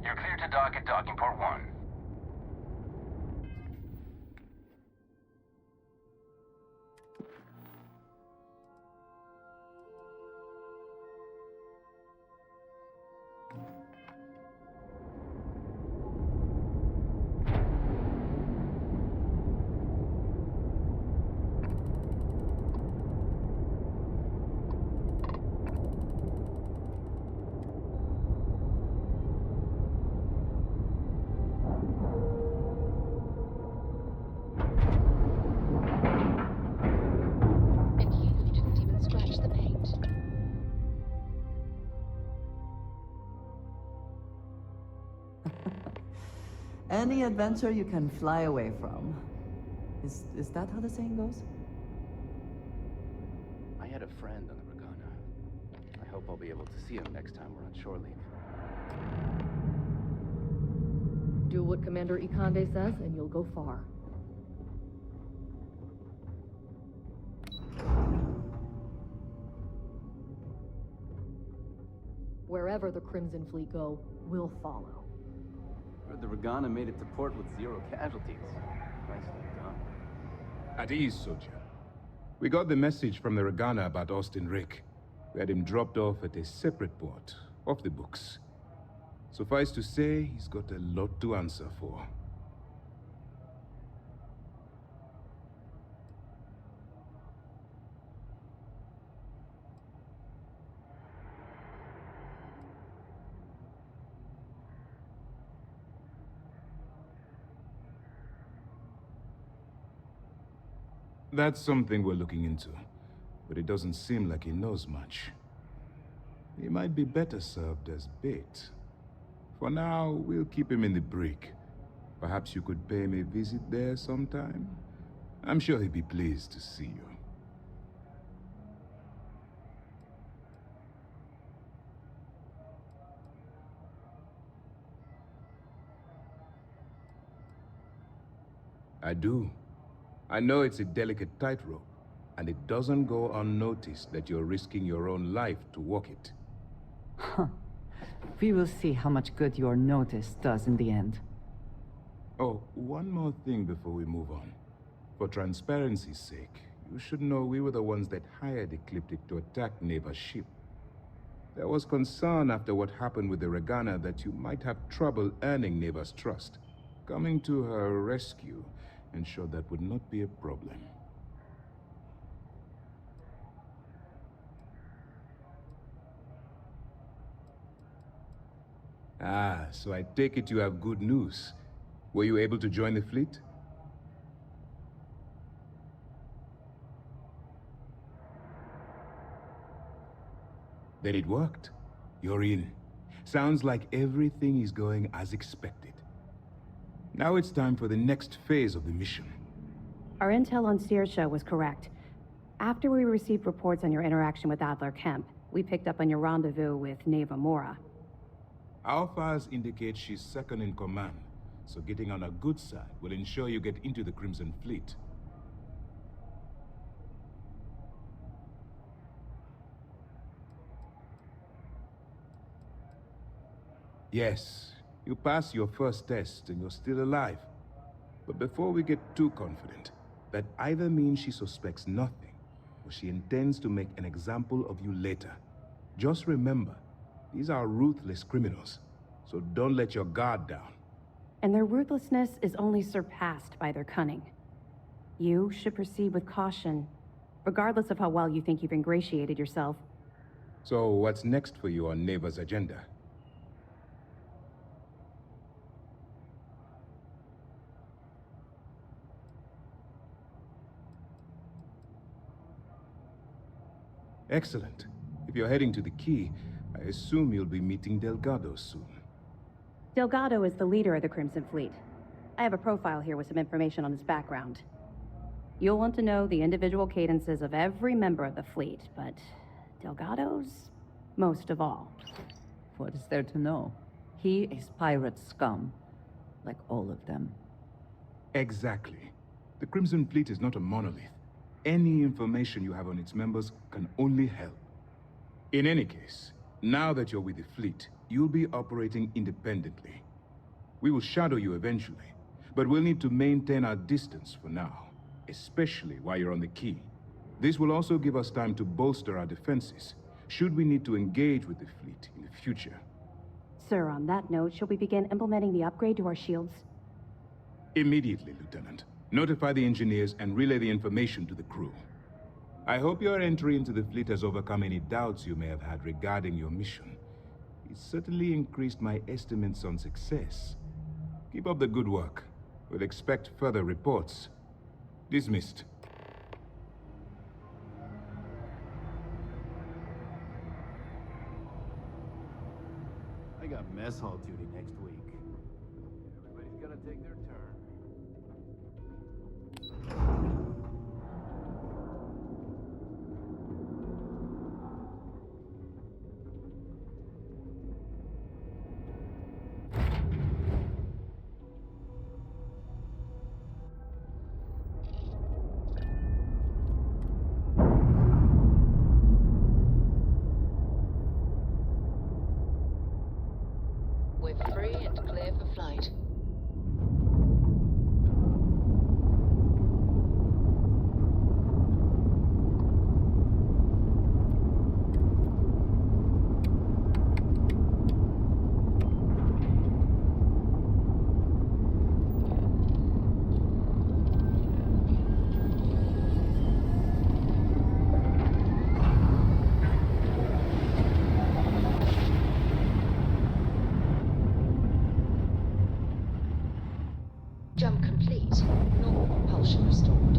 You're clear to dock at docking port 1. Any adventure you can fly away from. Is that how the saying goes? I had a friend on the Regana. I hope I'll be able to see him next time we're on shore leave. Do what Commander Ikande says, and you'll go far. Wherever the Crimson Fleet go, we'll follow. Heard the Regana made it to port with 0 casualties. Nicely done. At ease, soldier. We got the message from the Regana about Austin Rick. We had him dropped off at a separate port, off the books. Suffice to say, he's got a lot to answer for. That's something we're looking into, but it doesn't seem like he knows much. He might be better served as bait. For now, we'll keep him in the brig. Perhaps you could pay him a visit there sometime? I'm sure he'd be pleased to see you. I do. I know it's a delicate tightrope, and it doesn't go unnoticed that you're risking your own life to walk it. Huh. We will see how much good your notice does in the end. Oh, one more thing before we move on. For transparency's sake, you should know we were the ones that hired Ecliptic to attack Neva's ship. There was concern after what happened with the Regana that you might have trouble earning Neva's trust. Coming to her rescue ensured that would not be a problem. Ah, so I take it you have good news. Were you able to join the fleet? Then it worked. You're in. Sounds like everything is going as expected. Now it's time for the next phase of the mission. Our intel on Saoirse was correct. After we received reports on your interaction with Adler Kemp, we picked up on your rendezvous with Neva Mora. Our files indicate she's second in command, so getting on her good side will ensure you get into the Crimson Fleet. Yes, you passed your first test and you're still alive. But before we get too confident, that either means she suspects nothing, or she intends to make an example of you later. Just remember, these are ruthless criminals, so don't let your guard down. And their ruthlessness is only surpassed by their cunning. You should proceed with caution, regardless of how well you think you've ingratiated yourself. So what's next for you on Neva's agenda? Excellent. If you're heading to the Key, I assume you'll be meeting Delgado soon. Delgado is the leader of the Crimson Fleet. I have a profile here with some information on his background. You'll want to know the individual cadences of every member of the fleet, but Delgado's most of all. What is there to know? He is pirate scum, like all of them. Exactly. The Crimson Fleet is not a monolith. Any information you have on its members can only help. In any case, now that you're with the fleet, you'll be operating independently. We will shadow you eventually, but we'll need to maintain our distance for now, especially while you're on the key. This will also give us time to bolster our defenses, should we need to engage with the fleet in the future. Sir, on that note, shall we begin implementing the upgrade to our shields? Immediately, Lieutenant. Notify the engineers and relay the information to the crew. I hope your entry into the fleet has overcome any doubts you may have had regarding your mission. It certainly increased my estimates on success. Keep up the good work. We'll expect further reports. Dismissed. I got mess hall duty next week. Everybody's gotta take their turn. We're free and clear for flight. Jump complete. Normal propulsion restored.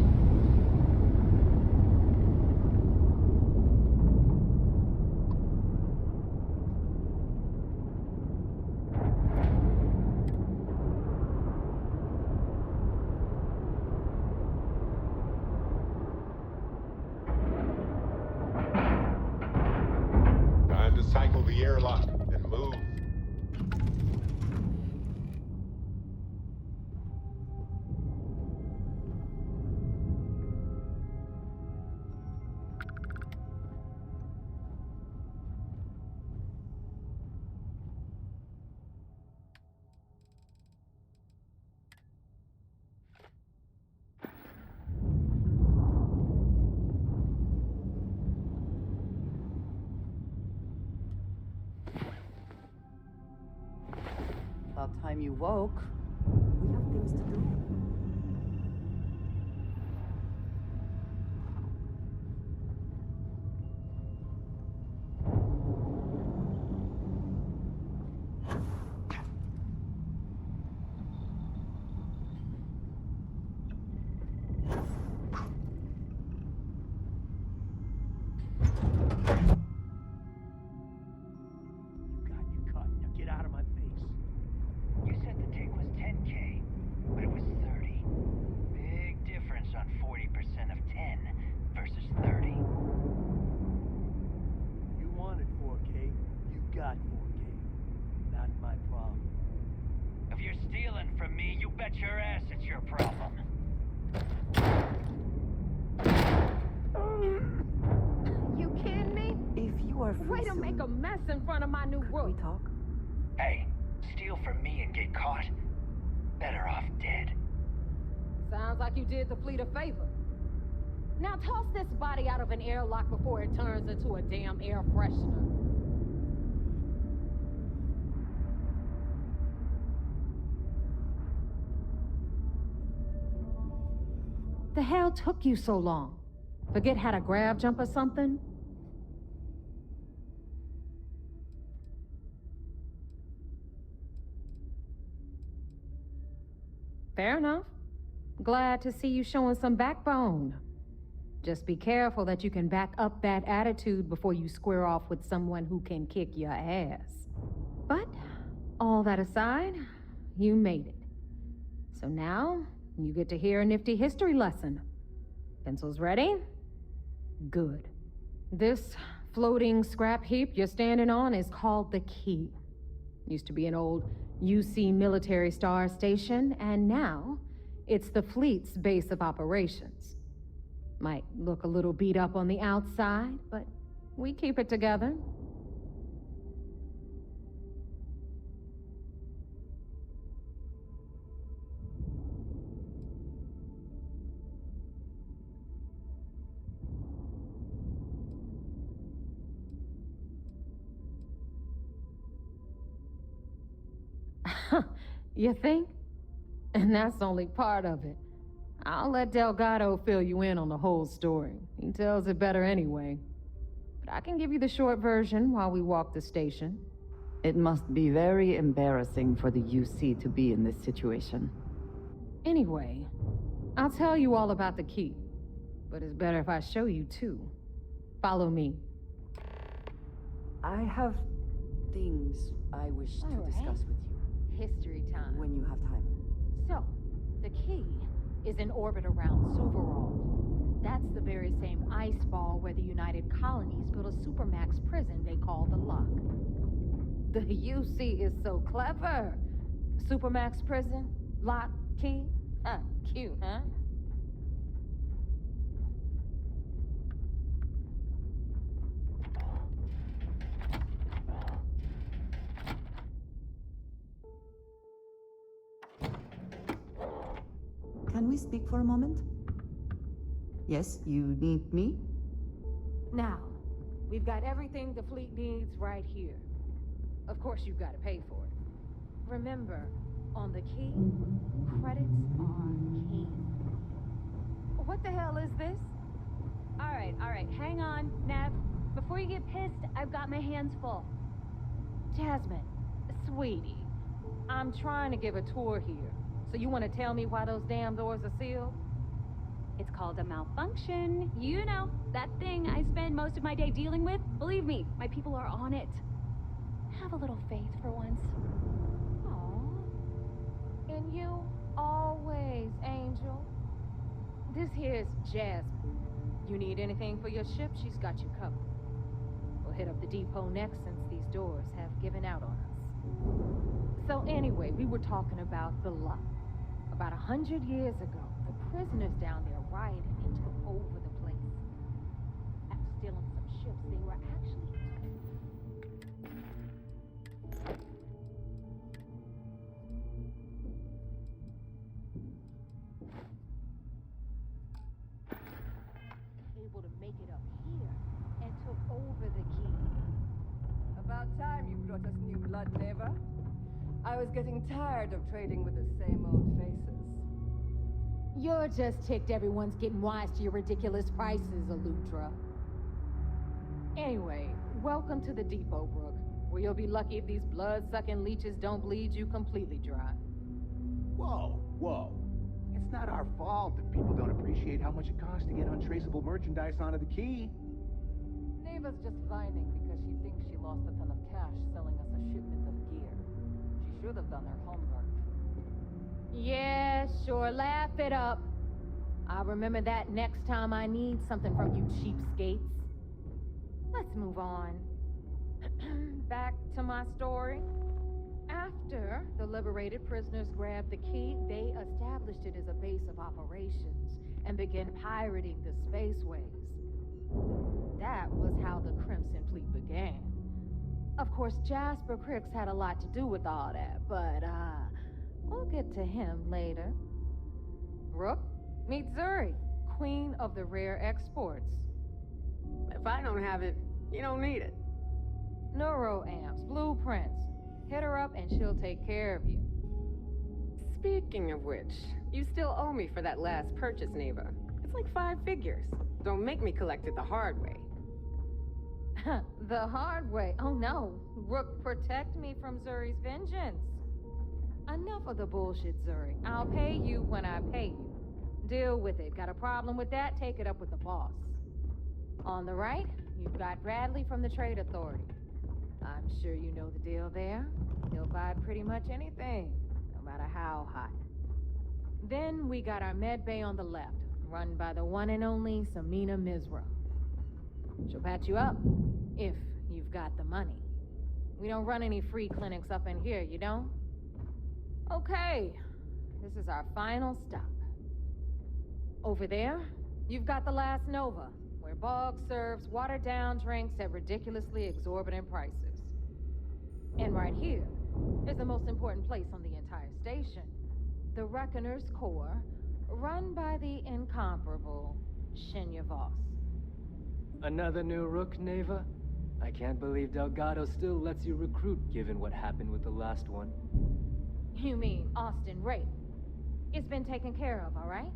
Time to cycle the airlock and move. About time you woke. We have things to do. You cut. Now get out of my face. You said the take was 10K, but it was 30. Big difference on 40% of 10 versus 30. You wanted 4K. You got 4K. Not my problem. If you're stealing from me, you bet your ass it's your problem. You kidding me? If you are free Way to soon, make a mess in front of my new could we roof. talk? Hey, steal from me and get caught. Better off dead. Sounds like you did the fleet a favor. Now toss this body out of an airlock before it turns into a damn air freshener. The hell took you so long? Forget how to grab jump or something? Fair enough. Glad to see you showing some backbone. Just be careful that you can back up that attitude before you square off with someone who can kick your ass. But, all that aside, you made it. So now, you get to hear a nifty history lesson. Pencils ready? Good. This floating scrap heap you're standing on is called the Key. Used to be an old UC military star station, and now it's the fleet's base of operations. Might look a little beat up on the outside, but we keep it together. You think? And that's only part of it. I'll let Delgado fill you in on the whole story. He tells it better anyway. But I can give you the short version while we walk the station. It must be very embarrassing for the UC to be in this situation. Anyway, I'll tell you all about the key. But it's better if I show you too. Follow me. I have things I wish to discuss with you. History time. When you have time. So, the key is in orbit around Suvorov. That's the very same ice ball where the United Colonies built a supermax prison they call the Lock. The UC is so clever. Supermax prison, lock, key. Cute, huh? Can we speak for a moment? Yes, you need me? Now, we've got everything the fleet needs right here. Of course, you've got to pay for it. Remember, on the key, credits are king. What the hell is this? All right, hang on, Nev. Before you get pissed, I've got my hands full. Jasmine, sweetie, I'm trying to give a tour here. So you want to tell me why those damn doors are sealed? It's called a malfunction. You know, that thing I spend most of my day dealing with. Believe me, my people are on it. Have a little faith for once. Aw. And you always, Angel. This here's Jasmine. You need anything for your ship, she's got you covered. We'll hit up the depot next since these doors have given out on us. So anyway, we were talking about the Lock. About 100 years ago, the prisoners down there rioted and took over the place. After stealing some ships, they were actually... able to make it up here and took over the key. About time you brought us new blood, Neva. I was getting tired of trading with the same old faces. You're just ticked everyone's getting wise to your ridiculous prices, Elutra. Anyway, welcome to the Depot, Brooke, where you'll be lucky if these blood-sucking leeches don't bleed you completely dry. Whoa, whoa. It's not our fault that people don't appreciate how much it costs to get untraceable merchandise onto the key. Neva's just whining because she thinks she lost a ton of cash selling us a shipment of gear. She should have done her homework. Yeah, sure, laugh it up. I'll remember that next time I need something from you cheapskates. Let's move on. Back to my story. After the liberated prisoners grabbed the key, they established it as a base of operations and began pirating the spaceways. That was how the Crimson Fleet began. Of course, Jasper Cricks had a lot to do with all that, but, we'll get to him later. Rook, meet Zuri, queen of the rare exports. If I don't have it, you don't need it. Neuroamps, blueprints. Hit her up and she'll take care of you. Speaking of which, you still owe me for that last purchase, Neva. It's like 5 figures. Don't make me collect it the hard way. The hard way? Oh no. Rook, protect me from Zuri's vengeance. Enough of the bullshit, Zuri. I'll pay you when I pay you. Deal with it. Got a problem with that? Take it up with the boss. On the right, you've got Bradley from the Trade Authority. I'm sure you know the deal there. He'll buy pretty much anything, no matter how hot. Then we got our med bay on the left, run by the one and only Samina Mizra. She'll patch you up, if you've got the money. We don't run any free clinics up in here, you don't? Okay, this is our final stop. Over there, you've got the Last Nova, where Bog serves watered-down drinks at ridiculously exorbitant prices. And right here is the most important place on the entire station, the Reckoner's Core, run by the incomparable Shinya Voss. Another new Rook, Neva? I can't believe Delgado still lets you recruit, given what happened with the last one. You mean Austin Rape. It's been taken care of, all right?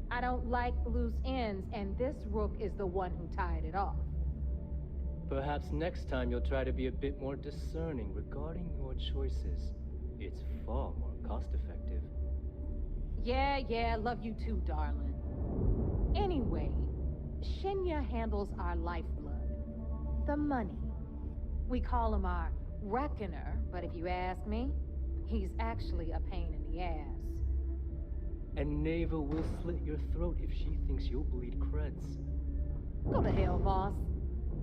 I don't like loose ends, and this rook is the one who tied it off. Perhaps next time you'll try to be a bit more discerning regarding your choices. It's far more cost-effective. Yeah, love you too, darling. Anyway, Shinya handles our lifeblood. The money. We call him our reckoner, but if you ask me, he's actually a pain in the ass. And Neva will slit your throat if she thinks you'll bleed creds. Go to hell, boss.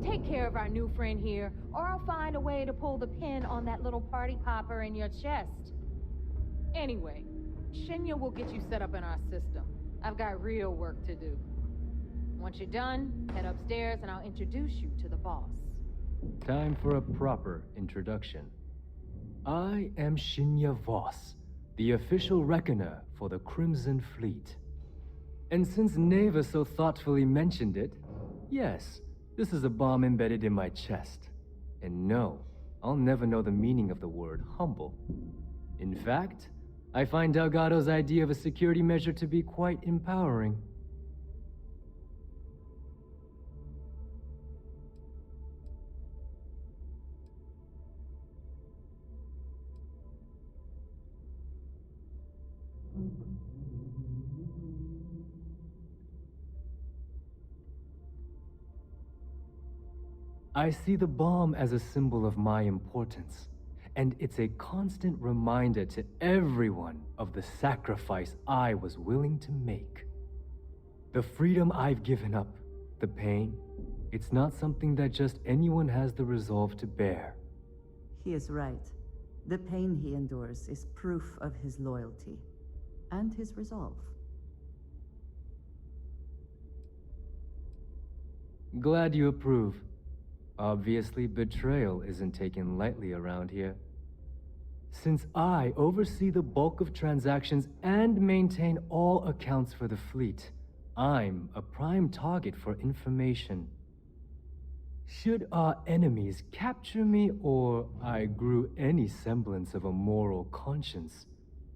Take care of our new friend here, or I'll find a way to pull the pin on that little party popper in your chest. Anyway, Shinya will get you set up in our system. I've got real work to do. Once you're done, head upstairs and I'll introduce you to the boss. Time for a proper introduction. I am Shinya Voss, the official reckoner for the Crimson Fleet. And since Neva so thoughtfully mentioned it, yes, this is a bomb embedded in my chest. And no, I'll never know the meaning of the word humble. In fact, I find Delgado's idea of a security measure to be quite empowering. I see the bomb as a symbol of my importance, and it's a constant reminder to everyone of the sacrifice I was willing to make. The freedom I've given up, the pain, it's not something that just anyone has the resolve to bear. He is right. The pain he endures is proof of his loyalty and his resolve. Glad you approve. Obviously, betrayal isn't taken lightly around here. Since I oversee the bulk of transactions and maintain all accounts for the fleet, I'm a prime target for information. Should our enemies capture me or I grew any semblance of a moral conscience,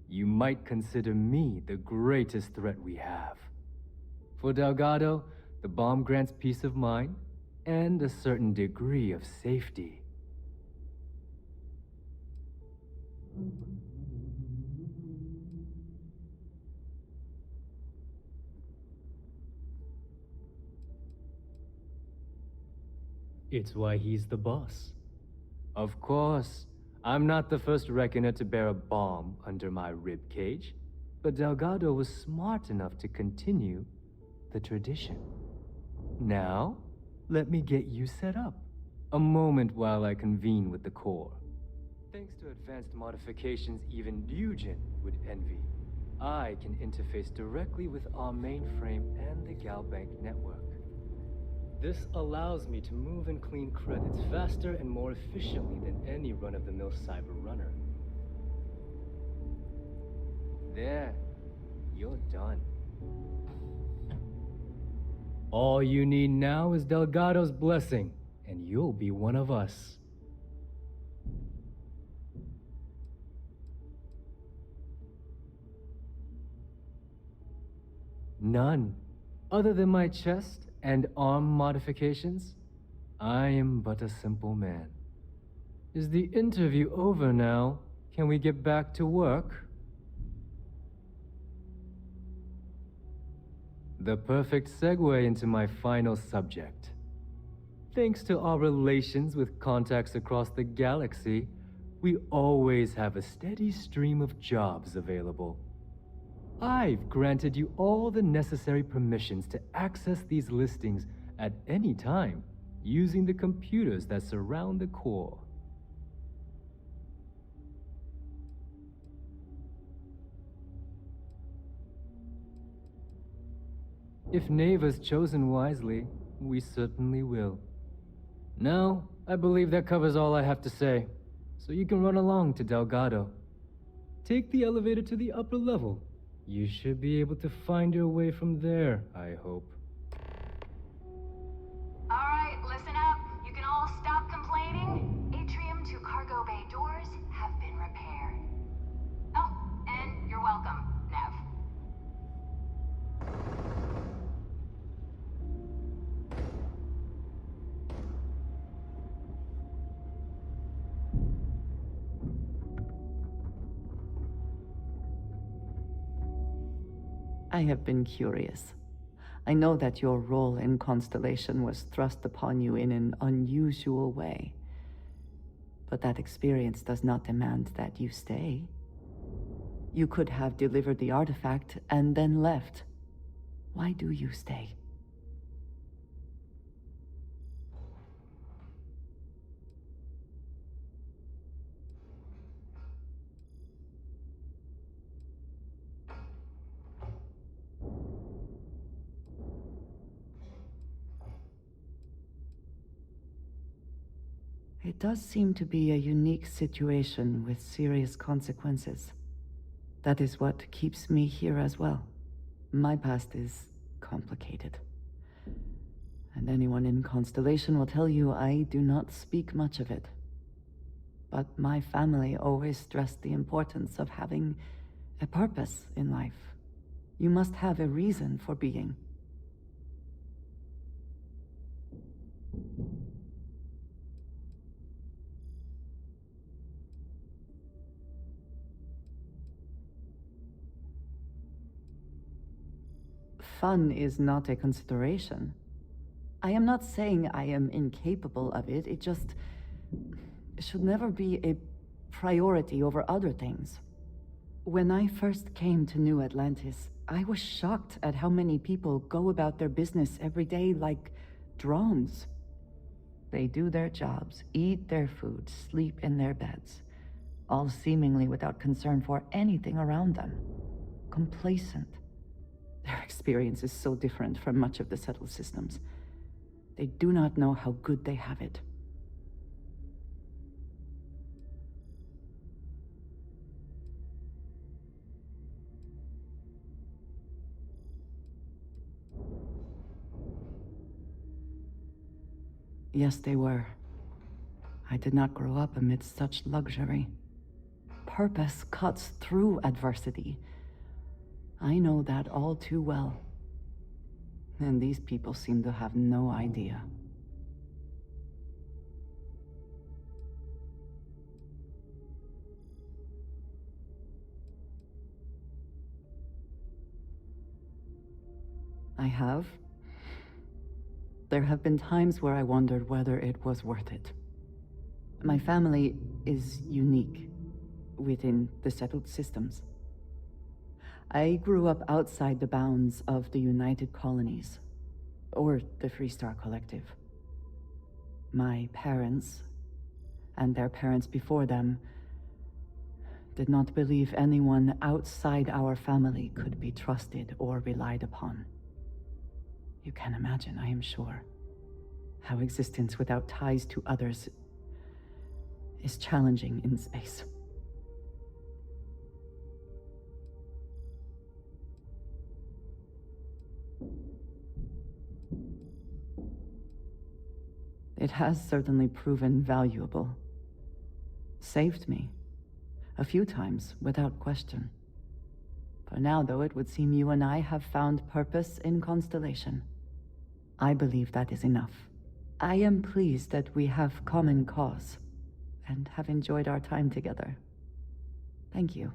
you might consider me the greatest threat we have. For Delgado, the bomb grants peace of mind and a certain degree of safety. It's why he's the boss. Of course, I'm not the first reckoner to bear a bomb under my ribcage, but Delgado was smart enough to continue the tradition. Now, let me get you set up. A moment while I convene with the core. Thanks to advanced modifications even Ryujin would envy, I can interface directly with our mainframe and the Galbank network. This allows me to move and clean credits faster and more efficiently than any run-of-the-mill cyber runner. There, you're done. All you need now is Delgado's blessing, and you'll be one of us. None. Other than my chest and arm modifications, I am but a simple man. Is the interview over now? Can we get back to work? The perfect segue into my final subject. Thanks to our relations with contacts across the galaxy, we always have a steady stream of jobs available. I've granted you all the necessary permissions to access these listings at any time, using the computers that surround the core. If Neva's chosen wisely, we certainly will. Now, I believe that covers all I have to say, so you can run along to Delgado. Take the elevator to the upper level. You should be able to find your way from there, I hope. Alright, listen up. You can all stop complaining. Atrium to cargo bay doors have been repaired. Oh, I have been curious. I know that your role in Constellation was thrust upon you in an unusual way. But that experience does not demand that you stay. You could have delivered the artifact and then left. Why do you stay? It does seem to be a unique situation with serious consequences. That is what keeps me here as well. My past is complicated. And anyone in Constellation will tell you I do not speak much of it. But my family always stressed the importance of having a purpose in life. You must have a reason for being. Fun is not a consideration. I am not saying I am incapable of it, it just should never be a priority over other things. When I first came to New Atlantis, I was shocked at how many people go about their business every day like drones. They do their jobs, eat their food, sleep in their beds, all seemingly without concern for anything around them. Complacent. Their experience is so different from much of the settled systems. They do not know how good they have it. Yes, they were. I did not grow up amidst such luxury. Purpose cuts through adversity. I know that all too well. And these people seem to have no idea. I have. There have been times where I wondered whether it was worth it. My family is unique within the settled systems. I grew up outside the bounds of the United Colonies, or the Freestar Collective. My parents, and their parents before them, did not believe anyone outside our family could be trusted or relied upon. You can imagine, I am sure, how existence without ties to others is challenging in space. It has certainly proven valuable. Saved me. A few times, without question. For now, though, it would seem you and I have found purpose in Constellation. I believe that is enough. I am pleased that we have common cause, and have enjoyed our time together. Thank you.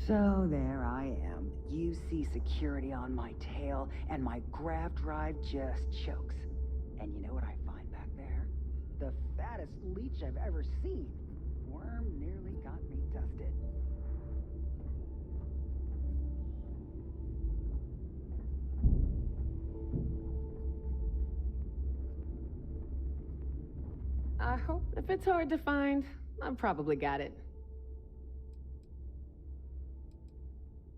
So there I am. UC security on my tail, and my grav drive just chokes. And you know what I find back there? The fattest leech I've ever seen. Worm nearly got me dusted. I hope if it's hard to find, I've probably got it.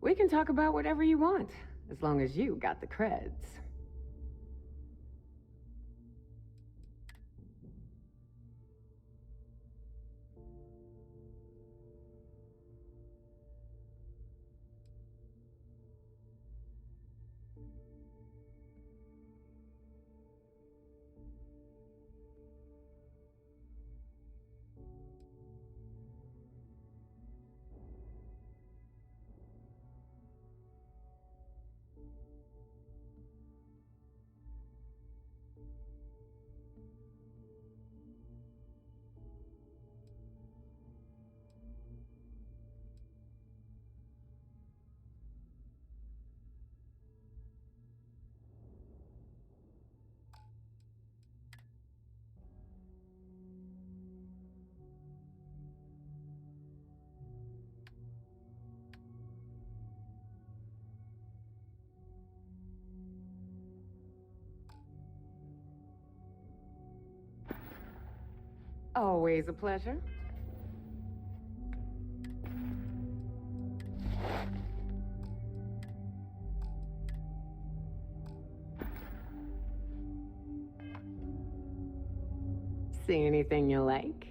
We can talk about whatever you want, as long as you got the creds. Always a pleasure. See anything you like?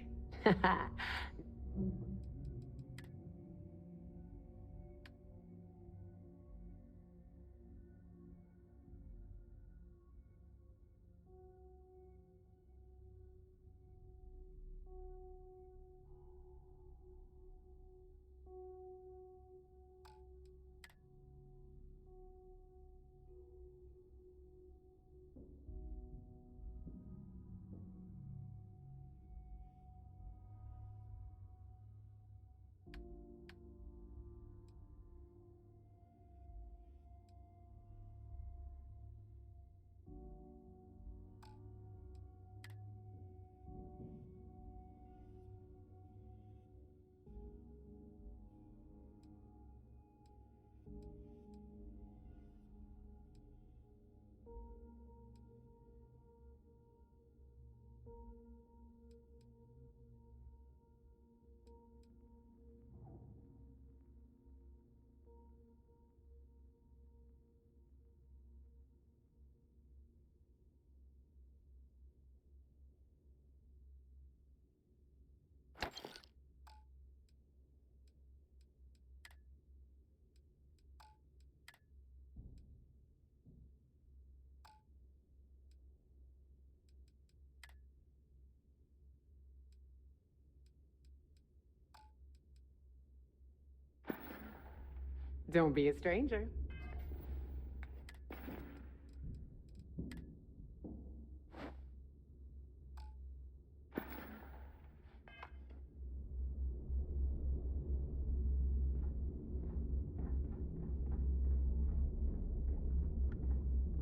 Don't be a stranger.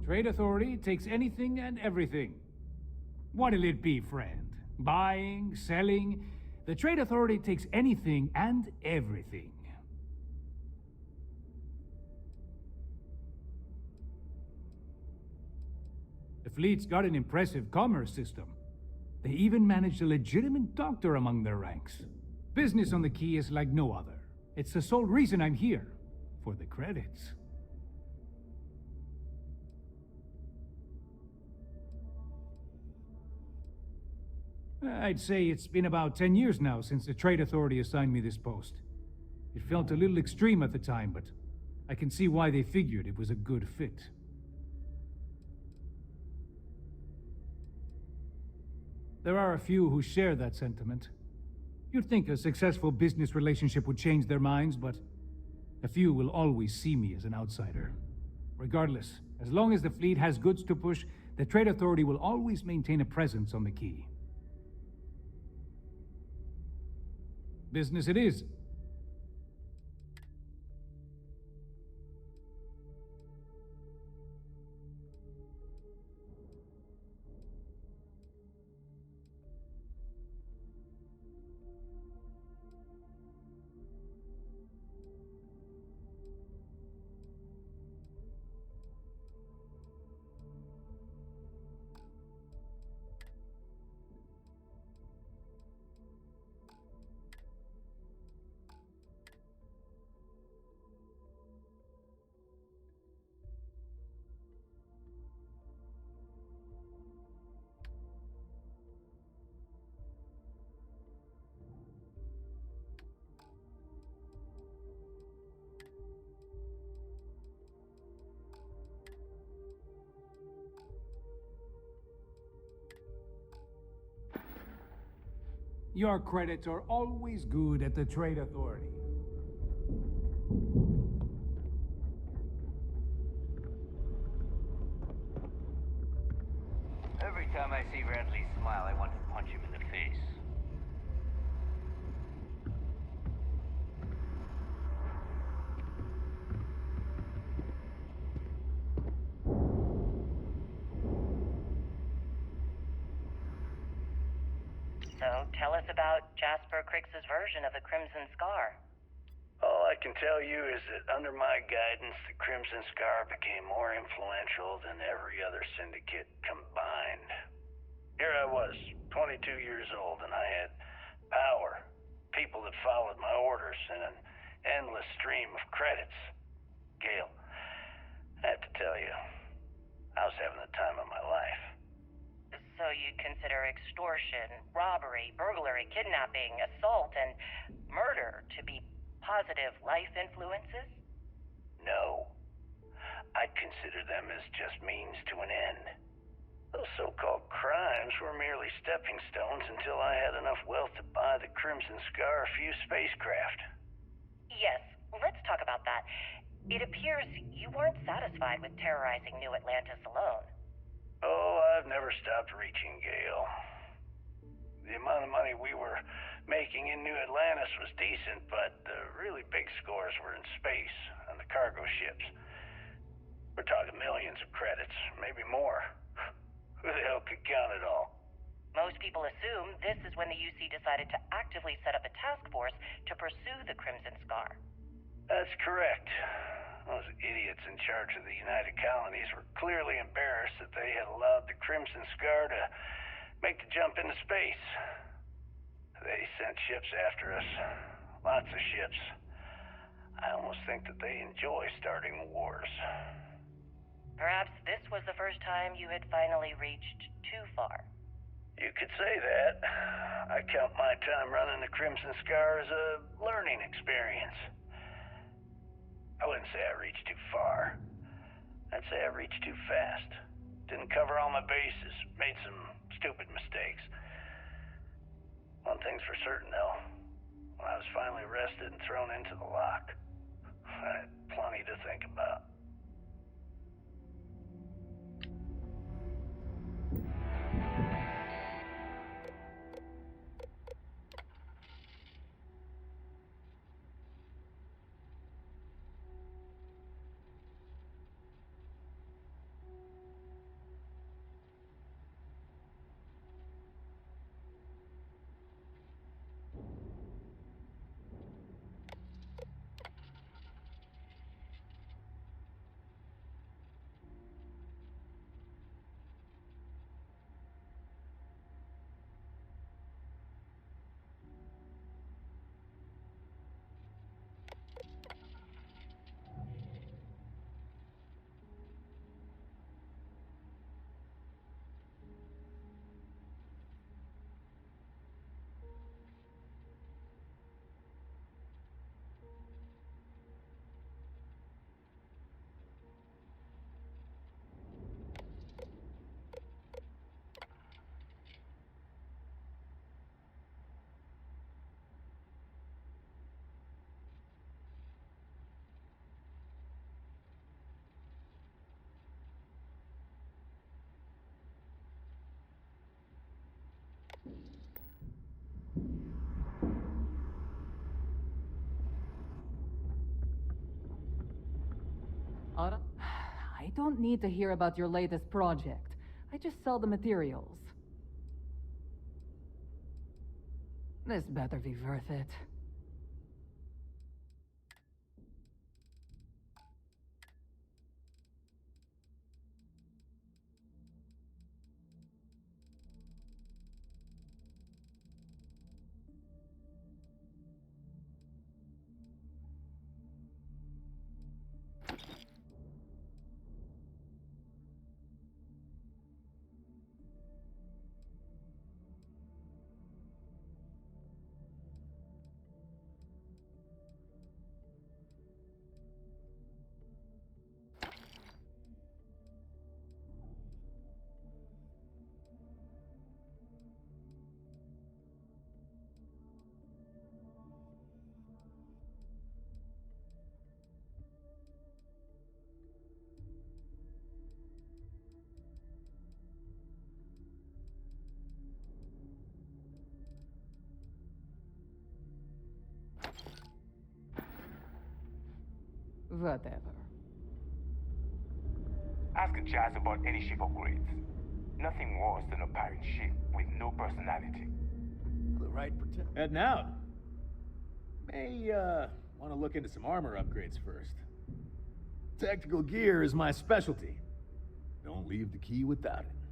Trade Authority takes anything and everything. What'll it be, friend? Buying, selling? The Trade Authority takes anything and everything. The fleet's got an impressive commerce system. They even managed a legitimate doctor among their ranks. Business on the Key is like no other. It's the sole reason I'm here. For the credits. I'd say it's been about 10 years now since the Trade Authority assigned me this post. It felt a little extreme at the time, but I can see why they figured it was a good fit. There are a few who share that sentiment. You'd think a successful business relationship would change their minds, but a few will always see me as an outsider. Regardless, as long as the fleet has goods to push, the Trade Authority will always maintain a presence on the Key. Business it is. Your credits are always good at the Trade Authority. Every time I see Radley smile, I want to punch him in the face. So, tell us about Jasper Crix's version of the Crimson Scar. All I can tell you is that under my guidance, the Crimson Scar became more influential than every other syndicate combined. Here I was, 22 years old, and I had power, people that followed my orders, and an endless stream of credits. Gale, I have to tell you, I was having the time of my life. So you'd consider extortion, robbery, burglary, kidnapping, assault, and murder to be positive life influences? No. I'd consider them as just means to an end. Those so-called crimes were merely stepping stones until I had enough wealth to buy the Crimson Scar a few spacecraft. Yes, let's talk about that. It appears you weren't satisfied with terrorizing New Atlantis alone. Oh, I've never stopped reaching, Gale. The amount of money we were making in New Atlantis was decent, but the really big scores were in space, on the cargo ships. We're talking millions of credits, maybe more. Who the hell could count it all? Most people assume this is when the UC decided to actively set up a task force to pursue the Crimson Scar. That's correct. Those idiots in charge of the United Colonies were clearly embarrassed that they had allowed the Crimson Scar to make the jump into space. They sent ships after us. Lots of ships. I almost think that they enjoy starting wars. Perhaps this was the first time you had finally reached too far. You could say that. I count my time running the Crimson Scar as a learning experience. I wouldn't say I reached too far. I'd say I reached too fast. Didn't cover all my bases. Made some stupid mistakes. One thing's for certain, though. When I was finally arrested and thrown into the lock, I had plenty to think about. I don't need to hear about your latest project. I just sell the materials. This better be worth it. Whatever. Ask Jazz about any ship upgrades. Nothing worse than a pirate ship with no personality. The right heading out. May, want to look into some armor upgrades first. Tactical gear is my specialty. Don't leave the key without it.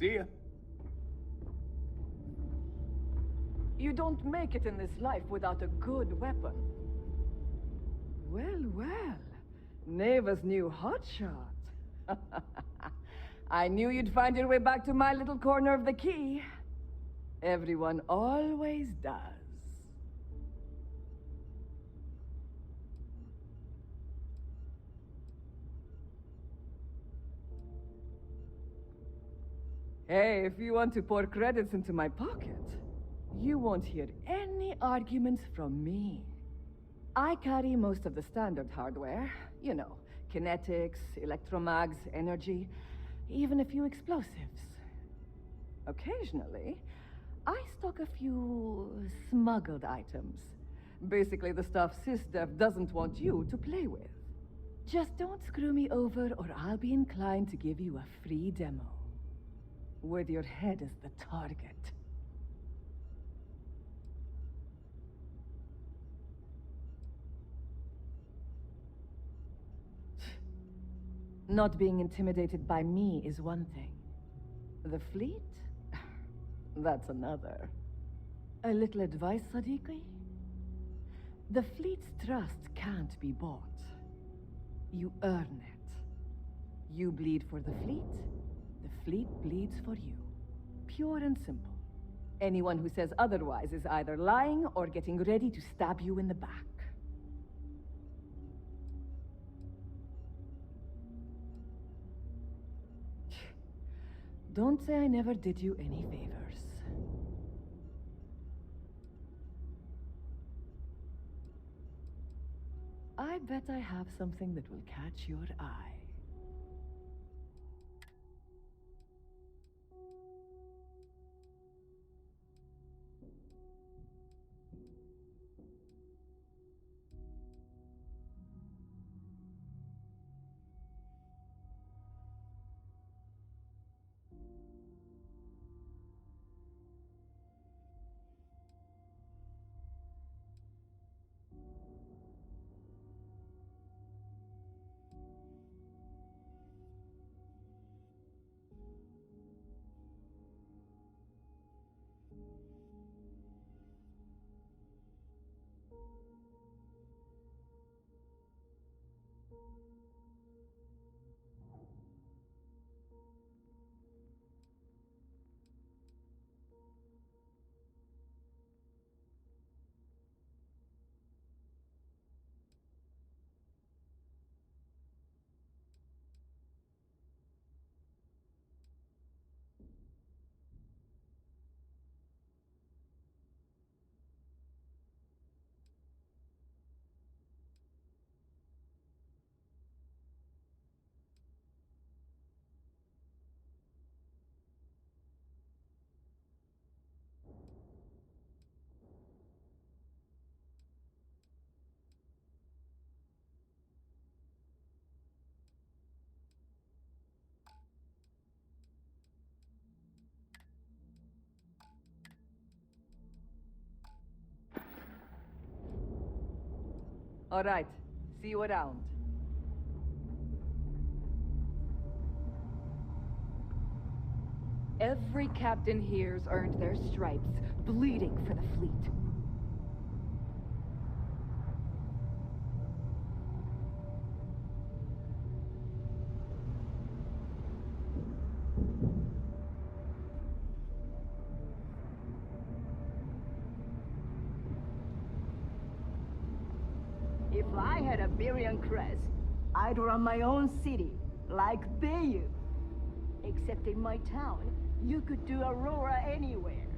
See ya. You don't make it in this life without a good weapon. Well, well. Neva's new hotshot. I knew you'd find your way back to my little corner of the key. Everyone always does. Hey, if you want to pour credits into my pocket, you won't hear any arguments from me. I carry most of the standard hardware. You know, kinetics, electromags, energy, even a few explosives. Occasionally, I stock a few smuggled items. Basically the stuff SysDev doesn't want you to play with. Just don't screw me over or I'll be inclined to give you a free demo. With your head as the target. Not being intimidated by me is one thing. The fleet? That's another. A little advice, Sadiqi? The fleet's trust can't be bought. You earn it. You bleed for the fleet bleeds for you. Pure and simple. Anyone who says otherwise is either lying or getting ready to stab you in the back. Don't say I never did you any favors. I bet I have something that will catch your eye. All right. See you around. Every captain here's earned their stripes, bleeding for the fleet. If I had a Berian crest, I'd run my own city, like they do. Except in my town, you could do Aurora anywhere.